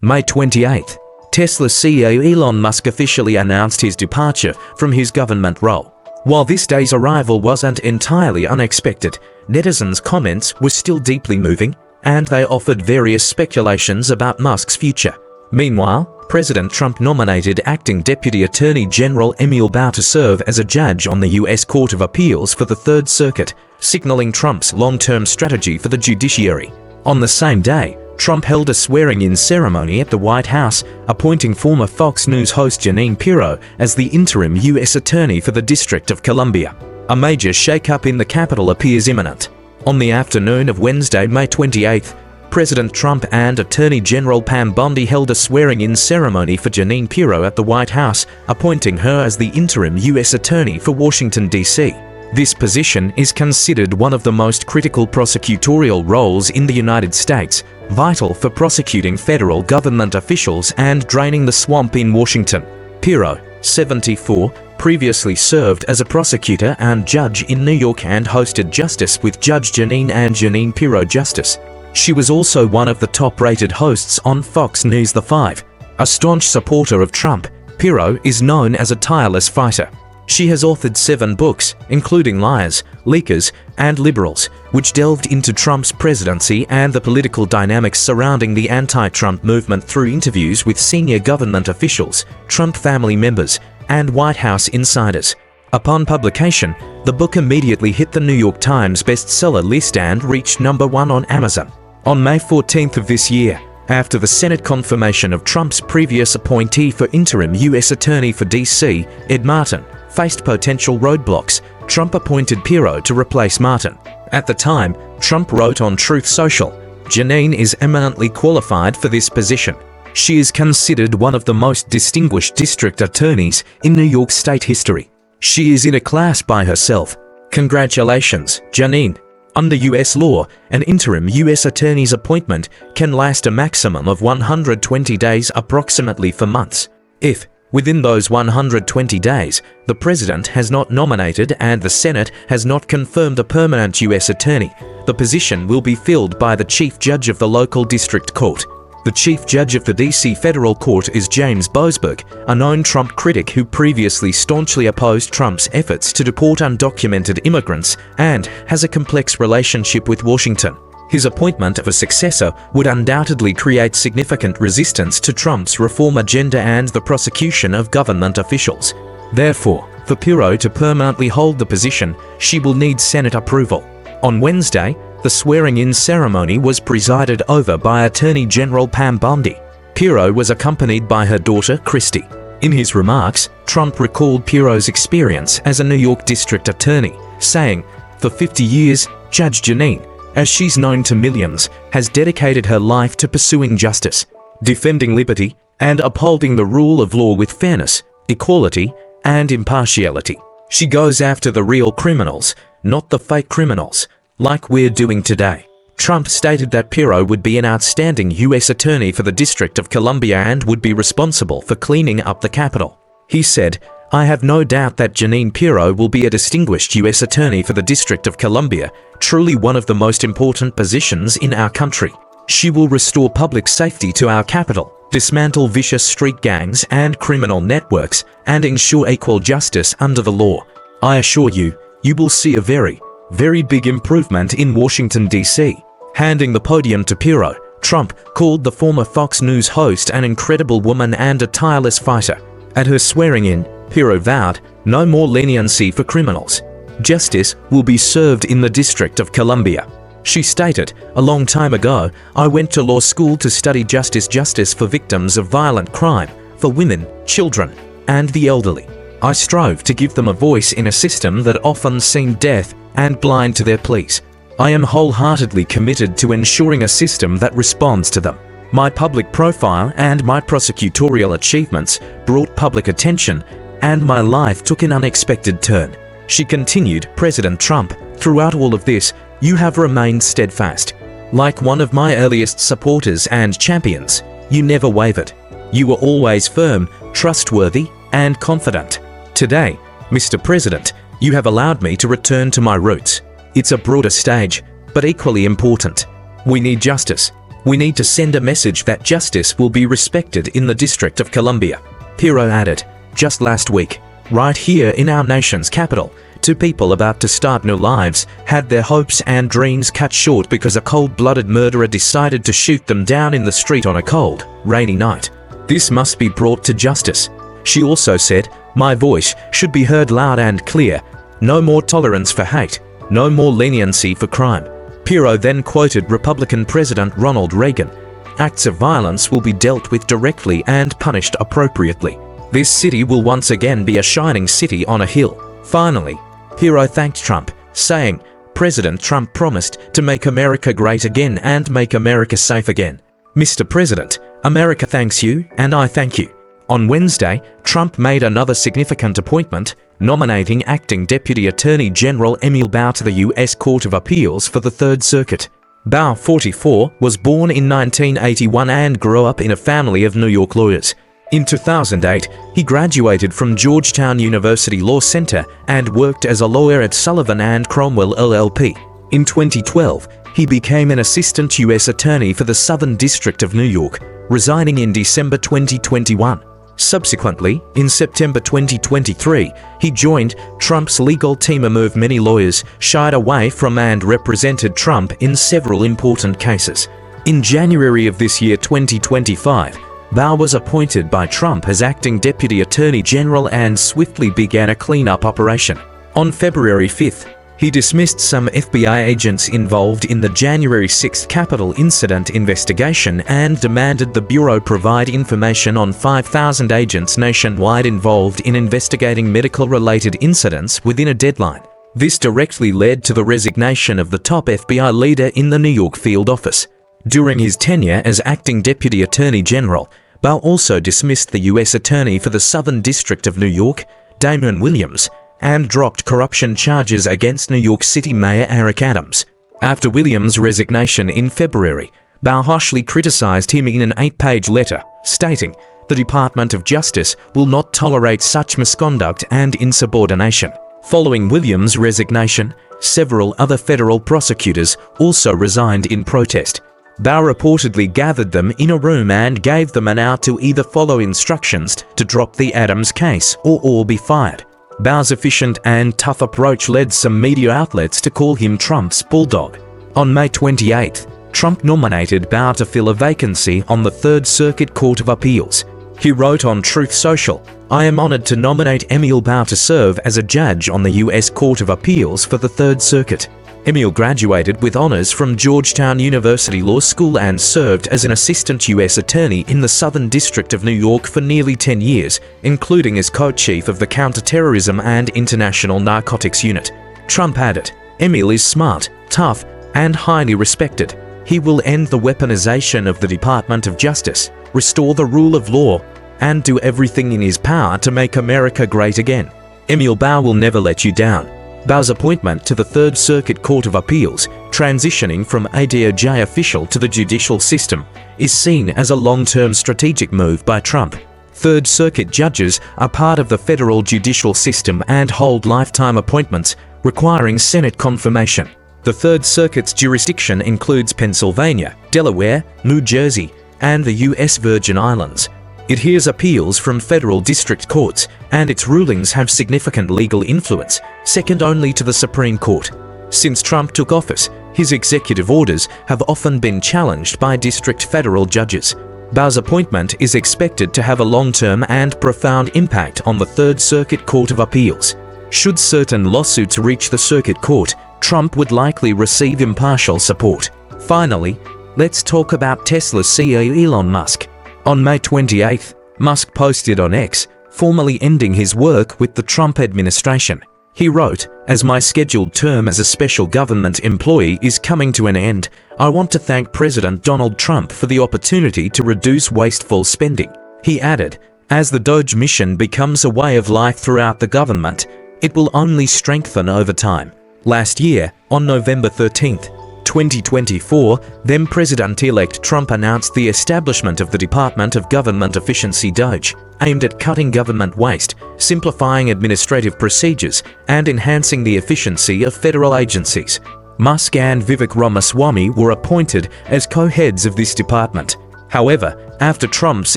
May 28. Tesla CEO Elon Musk officially announced his departure from his government role. While this day's arrival wasn't entirely unexpected, netizens' comments were still deeply moving, and they offered various speculations about Musk's future. Meanwhile, President Trump nominated acting Deputy Attorney General Emil Barr to serve as a judge on the U.S. Court of Appeals for the Third Circuit, signaling Trump's long-term strategy for the judiciary. On the same day, Trump held a swearing-in ceremony at the White House, appointing former Fox News host Jeanine Pirro as the interim U.S. Attorney for the District of Columbia. A major shake-up in the Capitol appears imminent. On the afternoon of Wednesday, May 28, President Trump and Attorney General Pam Bondi held a swearing-in ceremony for Jeanine Pirro at the White House, appointing her as the interim U.S. Attorney for Washington, D.C. This position is considered one of the most critical prosecutorial roles in the United States, vital for prosecuting federal government officials and draining the swamp in Washington. Pirro, 74, previously served as a prosecutor and judge in New York and hosted Justice with Judge Jeanine and Jeanine Pirro Justice. She was also one of the top-rated hosts on Fox News The Five. A staunch supporter of Trump, Pirro is known as a tireless fighter. She has authored 7 books, including Liars, Leakers, and Liberals, which delved into Trump's presidency and the political dynamics surrounding the anti-Trump movement through interviews with senior government officials, Trump family members, and White House insiders. Upon publication, the book immediately hit the New York Times bestseller list and reached #1 on Amazon. On May 14th of this year, after the Senate confirmation of Trump's previous appointee for interim U.S. Attorney for D.C., Ed Martin, faced potential roadblocks, Trump appointed Pirro to replace Martin. At the time, Trump wrote on Truth Social, "Jeanine is eminently qualified for this position. She is considered one of the most distinguished district attorneys in New York State history. She is in a class by herself. Congratulations, Jeanine." Under U.S. law, an interim U.S. attorney's appointment can last a maximum of 120 days, approximately 4 months. If, within those 120 days, the President has not nominated and the Senate has not confirmed a permanent U.S. attorney, the position will be filled by the Chief Judge of the local district court. The Chief Judge of the D.C. Federal Court is James Boasberg, a known Trump critic who previously staunchly opposed Trump's efforts to deport undocumented immigrants and has a complex relationship with Washington. His appointment of a successor would undoubtedly create significant resistance to Trump's reform agenda and the prosecution of government officials. Therefore, for Pirro to permanently hold the position, she will need Senate approval. On Wednesday, the swearing-in ceremony was presided over by Attorney General Pam Bondi. Pirro was accompanied by her daughter, Christy. In his remarks, Trump recalled Pirro's experience as a New York district attorney, saying, "For 50 years, Judge Jeanine, as she's known to millions, has dedicated her life to pursuing justice, defending liberty, and upholding the rule of law with fairness, equality, and impartiality. She goes after the real criminals, not the fake criminals, like we're doing today." Trump stated that Pirro would be an outstanding U.S. attorney for the District of Columbia and would be responsible for cleaning up the Capitol. He said, "I have no doubt that Jeanine Pirro will be a distinguished U.S. attorney for the District of Columbia, truly one of the most important positions in our country. She will restore public safety to our capital, dismantle vicious street gangs and criminal networks, and ensure equal justice under the law. I assure you, you will see a very, very big improvement in Washington, D.C." Handing the podium to Pirro, Trump called the former Fox News host an incredible woman and a tireless fighter. At her swearing-in, Pirro vowed, "No more leniency for criminals. Justice will be served in the District of Columbia." She stated, "A long time ago, I went to law school to study justice for victims of violent crime, for women, children, and the elderly. I strove to give them a voice in a system that often seemed deaf and blind to their pleas. I am wholeheartedly committed to ensuring a system that responds to them. My public profile and my prosecutorial achievements brought public attention, and my life took an unexpected turn." She continued, "President Trump, throughout all of this, you have remained steadfast. Like one of my earliest supporters and champions, you never wavered. You were always firm, trustworthy, and confident. Today, Mr. President, you have allowed me to return to my roots. It's a broader stage, but equally important. We need justice. We need to send a message that justice will be respected in the District of Columbia. Pirro added, just last week, right here in our nation's capital, 2 people about to start new lives had their hopes and dreams cut short because a cold-blooded murderer decided to shoot them down in the street on a cold, rainy night. This must be brought to justice. She also said, my voice should be heard loud and clear. No more tolerance for hate. No more leniency for crime. Pirro then quoted Republican President Ronald Reagan. Acts of violence will be dealt with directly and punished appropriately. This city will once again be a shining city on a hill. Finally, Pirro thanked Trump, saying, President Trump promised to make America great again and make America safe again. Mr. President, America thanks you and I thank you. On Wednesday, Trump made another significant appointment, nominating acting Deputy Attorney General Emil Bow to the U.S. Court of Appeals for the Third Circuit. Bow, 44, was born in 1981 and grew up in a family of New York lawyers. In 2008, he graduated from Georgetown University Law Center and worked as a lawyer at Sullivan and Cromwell LLP. In 2012, he became an assistant U.S. attorney for the Southern District of New York, resigning in December 2021. Subsequently, in September 2023, he joined Trump's legal team, a move many lawyers shied away from, and represented Trump in several important cases. In January of this year, 2025, Bow was appointed by Trump as acting Deputy Attorney General and swiftly began a cleanup operation. On February 5th, he dismissed some FBI agents involved in the January 6th Capitol incident investigation and demanded the Bureau provide information on 5,000 agents nationwide involved in investigating medical-related incidents within a deadline. This directly led to the resignation of the top FBI leader in the New York field office. During his tenure as acting Deputy Attorney General, Bow also dismissed the U.S. Attorney for the Southern District of New York, Damian Williams, and dropped corruption charges against New York City Mayor Eric Adams. After Williams' resignation in February, Bow harshly criticized him in an 8-page letter, stating, "The Department of Justice will not tolerate such misconduct and insubordination." Following Williams' resignation, several other federal prosecutors also resigned in protest. Bow reportedly gathered them in a room and gave them an hour to either follow instructions to drop the Adams case or all be fired. Bow's efficient and tough approach led some media outlets to call him Trump's bulldog. On May 28th, Trump nominated Bow to fill a vacancy on the Third Circuit Court of Appeals. He wrote on Truth Social, "I am honored to nominate Emil Bow to serve as a judge on the U.S. Court of Appeals for the Third Circuit." Emil graduated with honors from Georgetown University Law School and served as an assistant U.S. attorney in the Southern District of New York for nearly 10 years, including as co-chief of the Counterterrorism and International Narcotics Unit. Trump added, "Emil is smart, tough, and highly respected. He will end the weaponization of the Department of Justice, restore the rule of law, and do everything in his power to make America great again. Emil Bow will never let you down." Bow's appointment to the Third Circuit Court of Appeals, transitioning from a DOJ official to the judicial system, is seen as a long-term strategic move by Trump. Third Circuit judges are part of the federal judicial system and hold lifetime appointments, requiring Senate confirmation. The Third Circuit's jurisdiction includes Pennsylvania, Delaware, New Jersey, and the U.S. Virgin Islands. It hears appeals from federal district courts, and its rulings have significant legal influence, second only to the Supreme Court. Since Trump took office, his executive orders have often been challenged by district federal judges. Bow's appointment is expected to have a long-term and profound impact on the Third Circuit Court of Appeals. Should certain lawsuits reach the Circuit Court, Trump would likely receive impartial support. Finally, let's talk about Tesla's CEO Elon Musk. On May 28th, Musk posted on X, formally ending his work with the Trump administration. He wrote, "As my scheduled term as a special government employee is coming to an end, I want to thank President Donald Trump for the opportunity to reduce wasteful spending." He added, "As the Doge mission becomes a way of life throughout the government, it will only strengthen over time." Last year, on November 13th, 2024, then President-elect Trump announced the establishment of the Department of Government Efficiency (DOGE), aimed at cutting government waste, simplifying administrative procedures, and enhancing the efficiency of federal agencies. Musk and Vivek Ramaswamy were appointed as co-heads of this department. However, after Trump's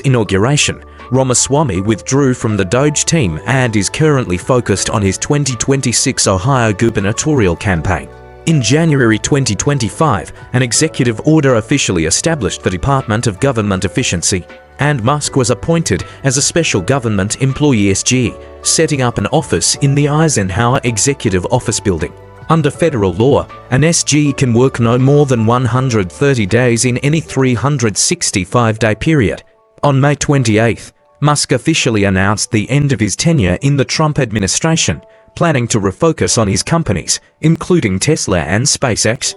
inauguration, Ramaswamy withdrew from the Doge team and is currently focused on his 2026 Ohio gubernatorial campaign. In January 2025, an executive order officially established the Department of Government Efficiency, and Musk was appointed as a special government employee SGE, setting up an office in the Eisenhower Executive Office Building. Under federal law, an SGE can work no more than 130 days in any 365-day period. On May 28, Musk officially announced the end of his tenure in the Trump administration, planning to refocus on his companies, including Tesla and SpaceX.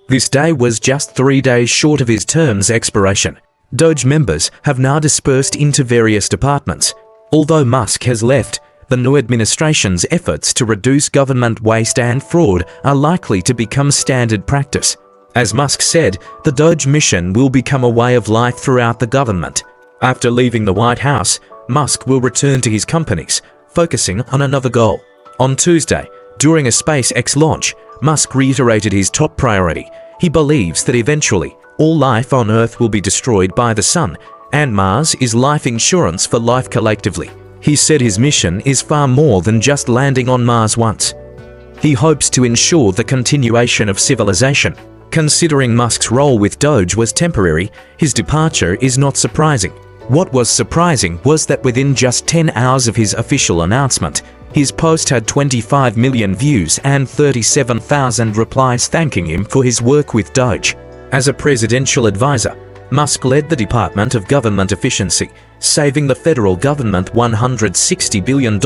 This day was just 3 days short of his term's expiration. Doge members have now dispersed into various departments. Although Musk has left, the new administration's efforts to reduce government waste and fraud are likely to become standard practice. As Musk said, the Doge mission will become a way of life throughout the government. After leaving the White House, Musk will return to his companies, focusing on another goal. On Tuesday, during a SpaceX launch, Musk reiterated his top priority. He believes that eventually, all life on Earth will be destroyed by the sun, and Mars is life insurance for life collectively. He said his mission is far more than just landing on Mars once. He hopes to ensure the continuation of civilization. Considering Musk's role with Doge was temporary, his departure is not surprising. What was surprising was that within just 10 hours of his official announcement, his post had 25 million views and 37,000 replies thanking him for his work with Doge. As a presidential advisor, Musk led the Department of Government Efficiency, saving the federal government $160 billion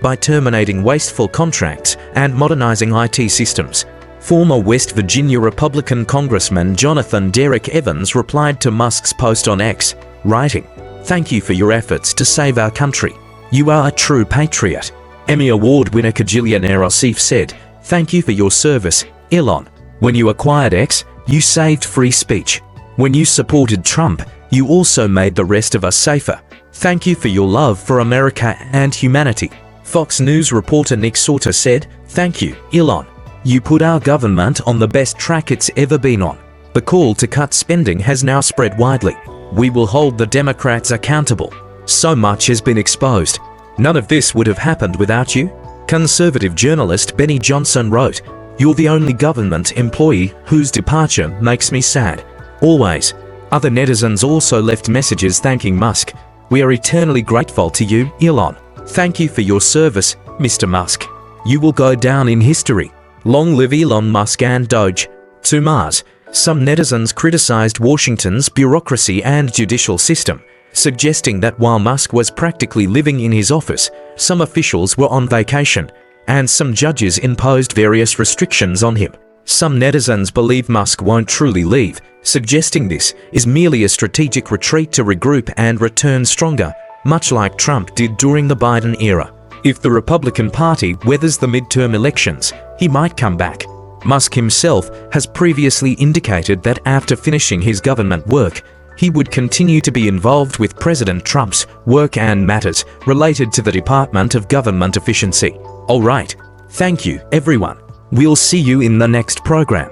by terminating wasteful contracts and modernizing IT systems. Former West Virginia Republican Congressman Jonathan Derrick Evans replied to Musk's post on X, writing, "Thank you for your efforts to save our country. You are a true patriot." Emmy Award winner Kajillionaire Osif said, "Thank you for your service, Elon. When you acquired X, you saved free speech. When you supported Trump, you also made the rest of us safer. Thank you for your love for America and humanity." Fox News reporter Nick Sauter said, "Thank you, Elon. You put our government on the best track it's ever been on." The call to cut spending has now spread widely. "We will hold the Democrats accountable. So much has been exposed. None of this would have happened without you." Conservative journalist Benny Johnson wrote, "You're the only government employee whose departure makes me sad. Always." Other netizens also left messages thanking Musk. "We are eternally grateful to you, Elon. Thank you for your service, Mr. Musk. You will go down in history. Long live Elon Musk and Doge." To Mars, some netizens criticized Washington's bureaucracy and judicial system, suggesting that while Musk was practically living in his office, some officials were on vacation, and some judges imposed various restrictions on him. Some netizens believe Musk won't truly leave, suggesting this is merely a strategic retreat to regroup and return stronger, much like Trump did during the Biden era. If the Republican Party weathers the midterm elections, he might come back. Musk himself has previously indicated that after finishing his government work, he would continue to be involved with President Trump's work and matters related to the Department of Government Efficiency. Alright, thank you everyone. We'll see you in the next program.